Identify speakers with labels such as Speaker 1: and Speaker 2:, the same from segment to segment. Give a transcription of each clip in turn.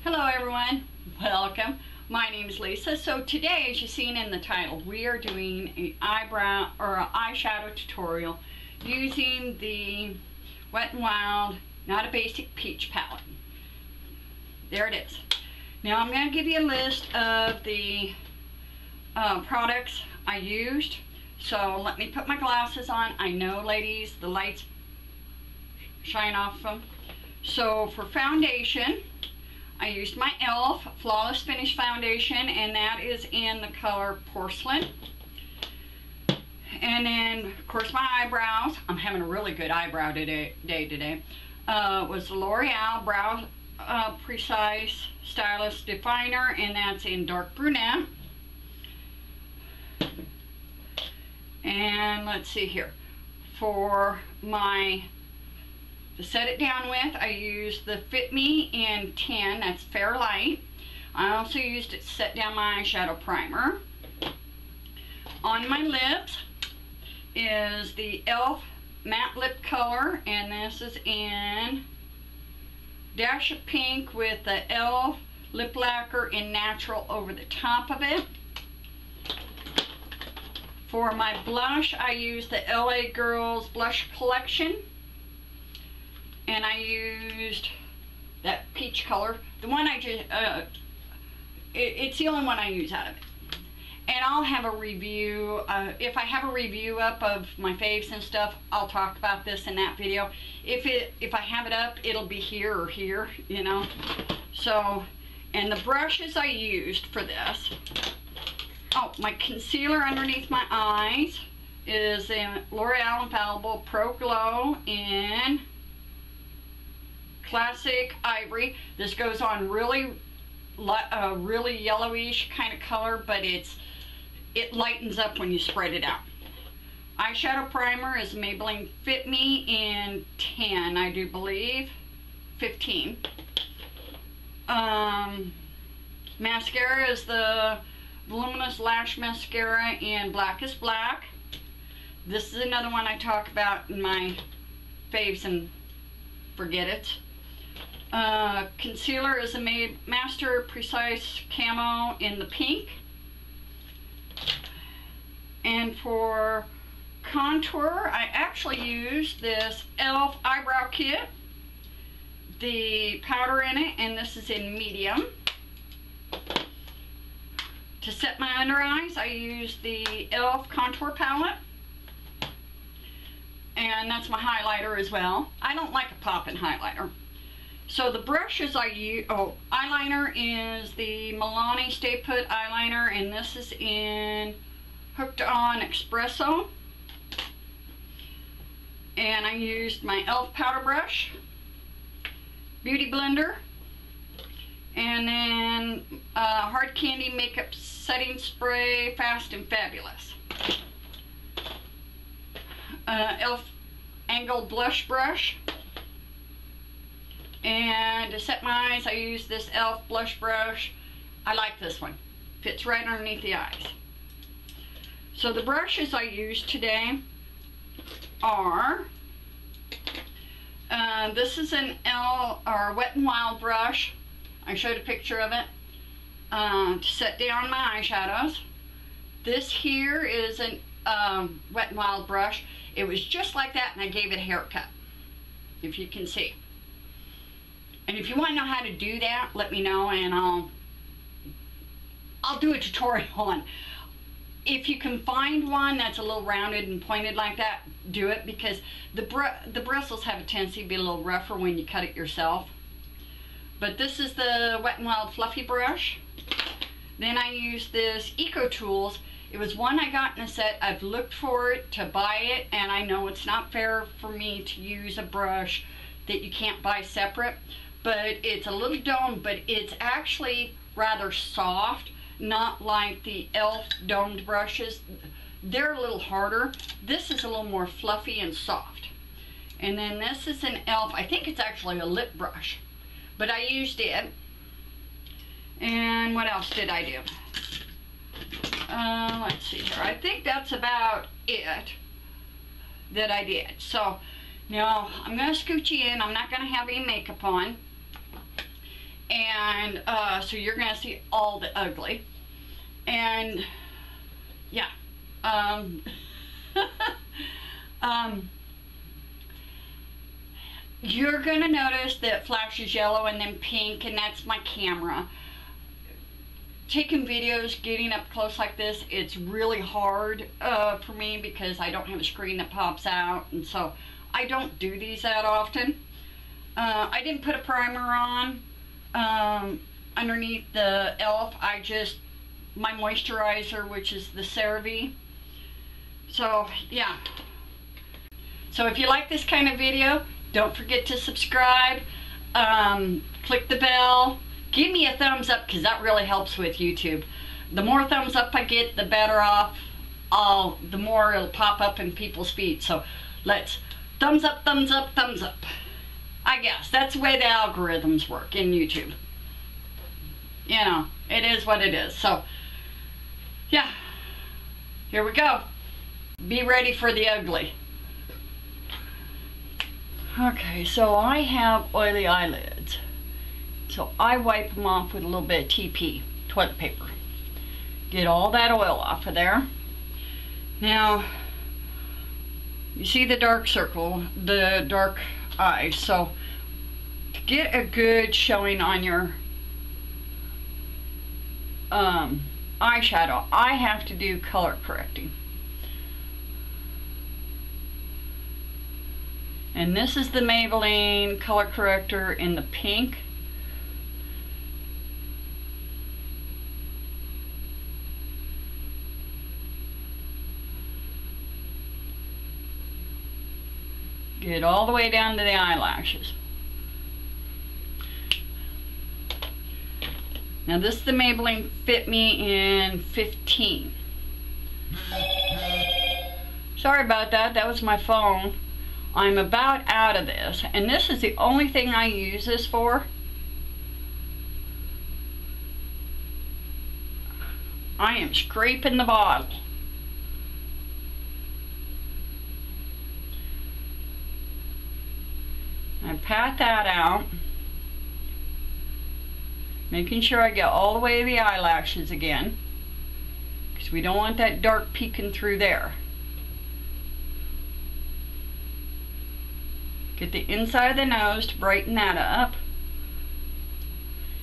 Speaker 1: Hello everyone, welcome. My name is Lisa. So today, as you've seen in the title, we are doing an eyebrow or an eyeshadow tutorial using the Wet n Wild Not a Basic Peach palette. There it is. Now I'm going to give you a list of the products I used. So let me put my glasses on. I know, ladies, the lights shine off them. So for foundation, I used my e.l.f. Flawless Finish Foundation, and that is in the color Porcelain. And then, of course, my eyebrows. I'm having a really good eyebrow day today. Was the Loreal Brow Precise Stylist Definer, and that's in dark brunette. And let's see here. For to set it down with, I used the Fit Me in 10, that's Fair Light. I also used it to set down my eyeshadow primer. On my lips is the e.l.f. Matte Lip Color, and this is in Dash of Pink with the e.l.f. Lip Lacquer in Natural over the top of it. For my blush, I used the LA Girls Blush Collection. And I used that peach color. The one I just, it's the only one I use out of it. And I'll have a review, if I have a review up of my faves and stuff, I'll talk about this in that video. If I have it up, it'll be here or here, you know. So, and the brushes I used for this, oh, my concealer underneath my eyes is in L'Oreal Infallible Pro Glow in Classic Ivory. This goes on really yellowish kind of color, but it lightens up when you spread it out. Eyeshadow primer is Maybelline Fit Me in 10, I do believe, 15. Mascara is the Voluminous Lash Mascara in Blackest Black. This is another one I talk about in my faves and forget it. Concealer is a Master Precise Camo in the pink. And for contour, I actually used this e.l.f. eyebrow kit, the powder in it, and this is in medium. To set my under eyes, I used the e.l.f. contour palette, and that's my highlighter as well. I don't like a popping highlighter. So the brushes I use, eyeliner is the Milani Stay Put eyeliner, and this is in Hooked On Espresso. And I used my e.l.f. powder brush, Beauty Blender, and then Hard Candy Makeup Setting Spray Fast and Fabulous. e.l.f. Angled Blush Brush. And to set my eyes, I use this e.l.f. blush brush. I like this one. Fits right underneath the eyes. So the brushes I used today are, this is an Wet n Wild brush. I showed a picture of it to set down my eyeshadows. This here is an Wet n Wild brush. It was just like that, and I gave it a haircut, if you can see. And if you want to know how to do that, let me know, and I'll do a tutorial on. If you can find one that's a little rounded and pointed like that, do it, because the bristles have a tendency to be a little rougher when you cut it yourself. But this is the Wet n Wild Fluffy brush. Then I used this Eco Tools. It was one I got in a set. I've looked for it to buy it, and I know it's not fair for me to use a brush that you can't buy separate. But it's a little domed, but it's actually rather soft, not like the e.l.f. domed brushes. They're a little harder. This is a little more fluffy and soft. And then this is an e.l.f. I think it's actually a lip brush, but I used it. And what else did I do? Let's see here. I think that's about it. that I did. So now I'm going to scoot you in. I'm not going to have any makeup on. And so you're going to see all the ugly. And yeah. You're going to notice that it flashes yellow and then pink, and that's my camera. Taking videos, getting up close like this, it's really hard for me because I don't have a screen that pops out, and so I don't do these that often. I didn't put a primer on underneath the e.l.f. I just, my moisturizer, which is the CeraVe. So yeah. So if you like this kind of video, don't forget to subscribe, click the bell, give me a thumbs up because that really helps with YouTube. The more thumbs up I get, the better off the more it'll pop up in people's feeds. So let's thumbs up, thumbs up, thumbs up. I guess that's the way the algorithms work in YouTube. You know, it is what it is. So yeah, here we go. Be ready for the ugly. Okay, so I have oily eyelids. So I wipe them off with a little bit of TP, toilet paper. Get all that oil off of there. Now, you see the dark circle, the dark eye. So to get a good showing on your eyeshadow, I have to do color correcting. And this is the Maybelline color corrector in the pink. Get all the way down to the eyelashes. Now this is the Maybelline Fit Me in 15. Sorry about that, that was my phone. I'm about out of this, and this is the only thing I use this for. I am scraping the bottle. I pat that out, making sure I get all the way to the eyelashes again, because we don't want that dark peeking through there. Get the inside of the nose to brighten that up.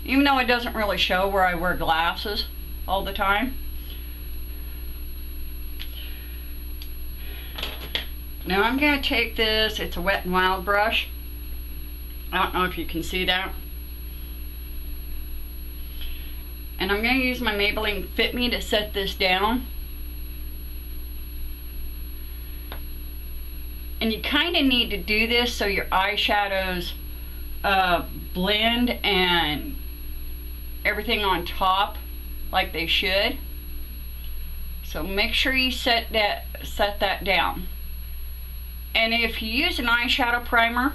Speaker 1: Even though it doesn't really show where I wear glasses all the time. Now I'm going to take this, it's a Wet n Wild brush. I don't know if you can see that. And I'm going to use my Maybelline Fit Me to set this down. And you kind of need to do this so your eyeshadows blend and everything on top like they should. So make sure you set that down. And if you use an eyeshadow primer,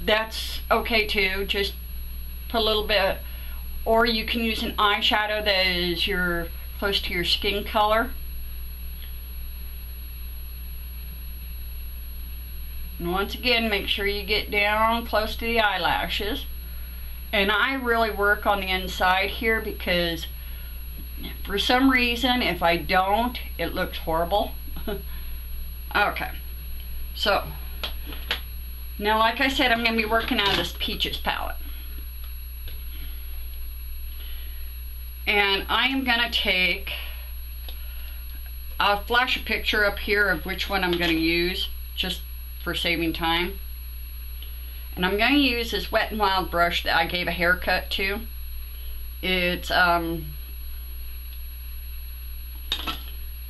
Speaker 1: that's okay too. Just put a little bit, or you can use an eyeshadow that is close to your skin color. And once again, make sure you get down close to the eyelashes. And I really work on the inside here because for some reason, if I don't, it looks horrible. Okay, so now like I said, I'm going to be working out of this Peaches palette. And I am going to take, I'll flash a picture up here of which one I'm going to use, just for saving time. And I'm going to use this Wet n Wild brush that I gave a haircut to. It's a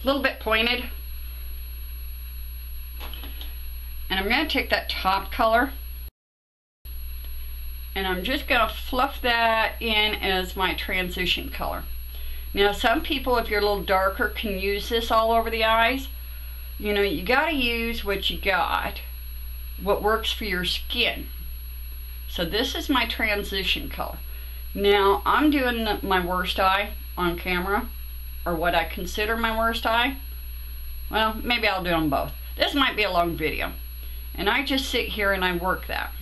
Speaker 1: little bit pointed. And I'm going to take that top color and I'm just going to fluff that in as my transition color. Now some people, if you're a little darker, can use this all over the eyes. You know, you got to use what you got, what works for your skin. So this is my transition color. Now I'm doing my worst eye on camera, or what I consider my worst eye. Well, maybe I'll do them both. This might be a long video. And I just sit here and I work that.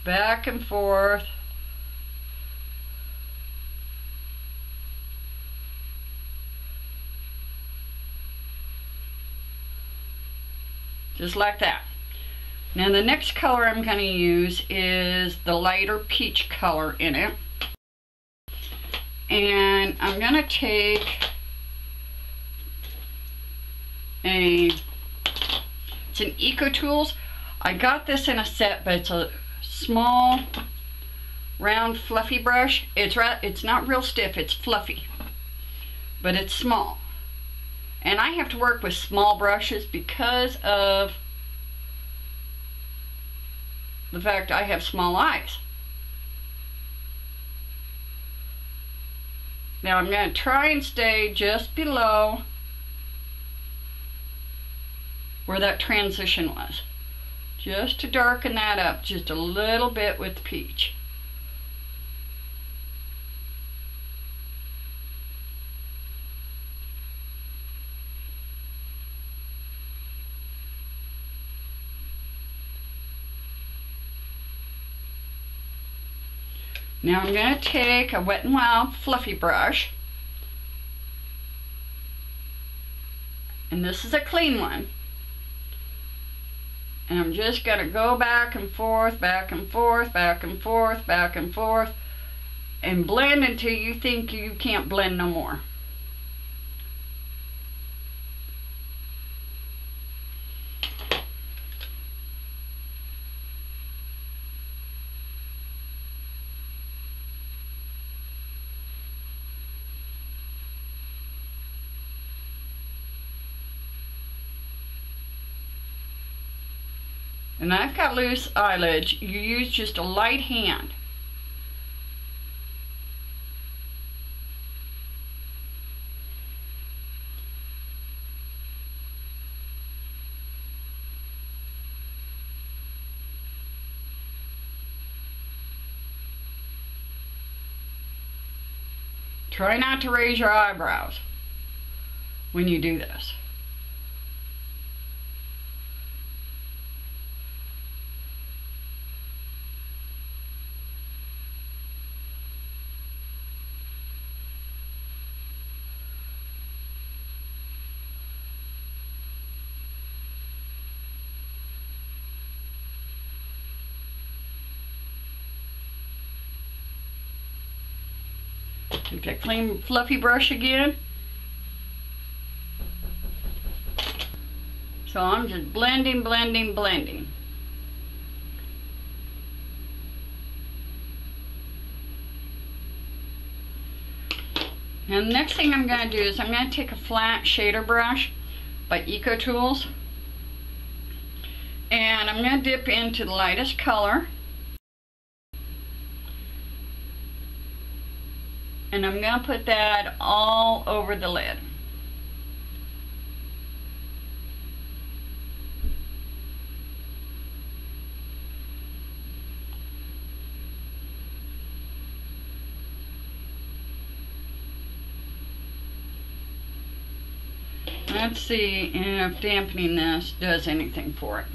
Speaker 1: Back and forth. Just like that. Now the next color I'm going to use is the lighter peach color in it. And I'm going to take it's an Eco Tools. I got this in a set, but it's a small, round, fluffy brush. It's not real stiff, it's fluffy, but it's small. And I have to work with small brushes because of the fact I have small eyes. Now I'm going to try and stay just below where that transition was. Just to darken that up just a little bit with the peach. Now I'm going to take a Wet n Wild fluffy brush, and this is a clean one, and I'm just going to go back and forth, back and forth, back and forth, back and forth, and blend until you think you can't blend no more. And I've got loose eyelids. You use just a light hand. Try not to raise your eyebrows when you do this. Take that clean fluffy brush again. So I'm just blending, blending, blending. Now the next thing I'm going to do is I'm going to take a flat shader brush by Eco Tools, and I'm going to dip into the lightest color. And I'm going to put that all over the lid. Let's see if dampening this does anything for it.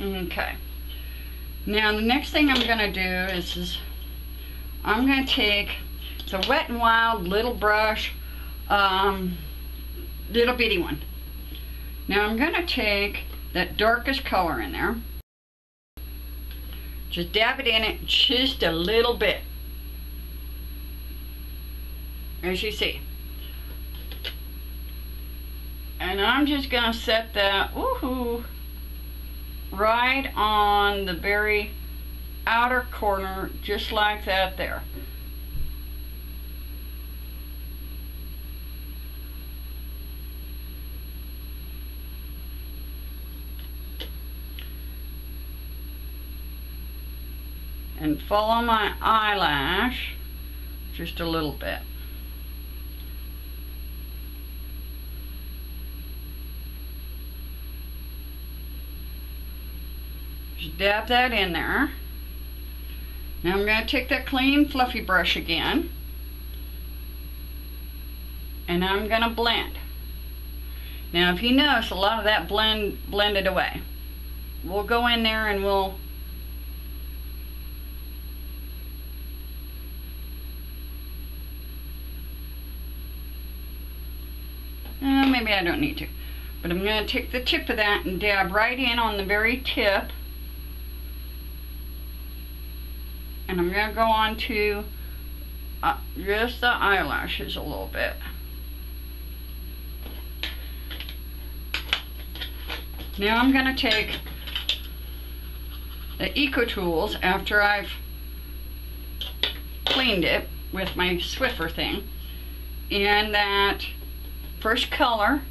Speaker 1: Okay, now the next thing I'm going to do is I'm going to take, it's a Wet n Wild little brush, little bitty one. Now I'm going to take that darkest color in there, just dab it in it just a little bit, as you see. And I'm just going to set that, woohoo, right on the very outer corner, just like that there. and follow my eyelash just a little bit. Just dab that in there. Now I'm going to take that clean fluffy brush again, and I'm going to blend. Now if you notice, a lot of that blended away. We'll go in there and we'll maybe I don't need to, but I'm going to take the tip of that and dab right in on the very tip, and I'm going to go on to just the eyelashes a little bit. Now I'm going to take the Eco Tools after I've cleaned it with my Swiffer thing, and that first color,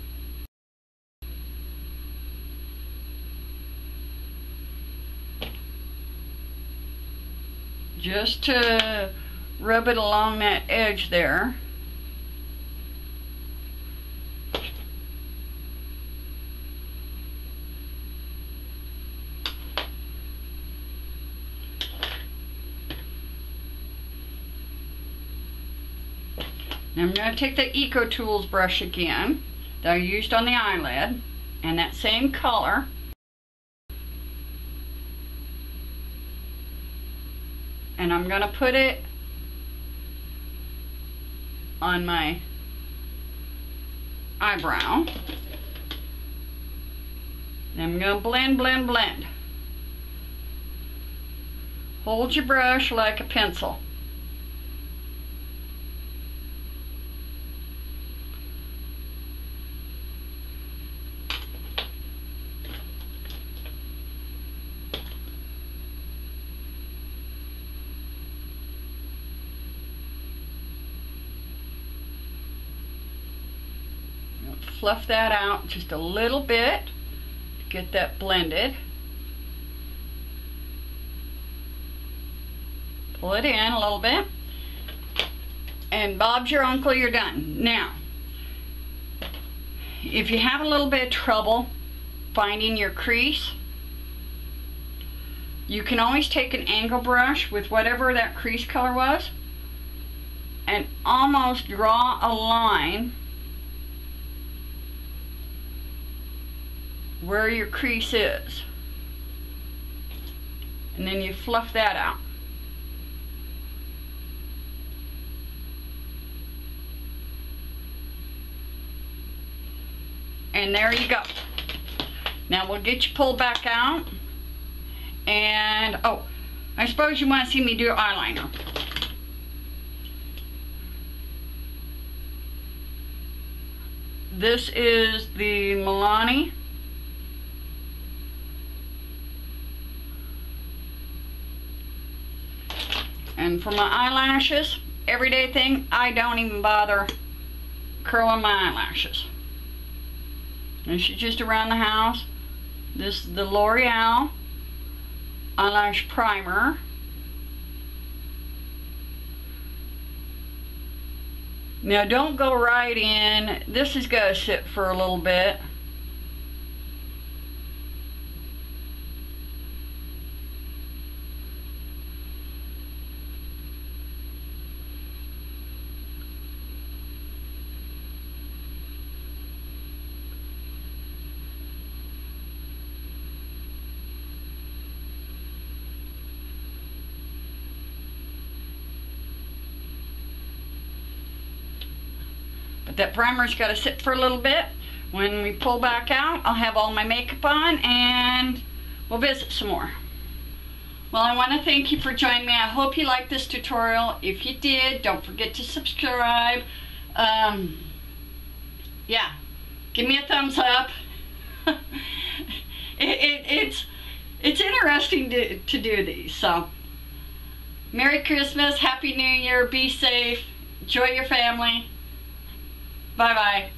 Speaker 1: just to rub it along that edge there. Now I'm going to take the Eco Tools brush again that I used on the eyelid, and that same color, and I'm going to put it on my eyebrow. And I'm going to blend, blend, blend. Hold your brush like a pencil. Fluff that out just a little bit to get that blended. Pull it in a little bit, and Bob's your uncle, you're done. Now, if you have a little bit of trouble finding your crease, you can always take an angle brush with whatever that crease color was and almost draw a line where your crease is, and then you fluff that out. And there you go. Now we'll get you pulled back out, and oh, I suppose you want to see me do eyeliner. This is the Milani. And for my eyelashes, everyday thing, I don't even bother curling my eyelashes. This is just around the house. This is the Loreal eyelash primer. Now don't go right in. This is going to sit for a little bit. But that primer's got to sit for a little bit. When we pull back out, I'll have all my makeup on and we'll visit some more. Well, I want to thank you for joining me. I hope you liked this tutorial. If you did, don't forget to subscribe. Yeah, give me a thumbs up. It's interesting to do these. So, Merry Christmas, Happy New Year, be safe, enjoy your family. Bye-bye.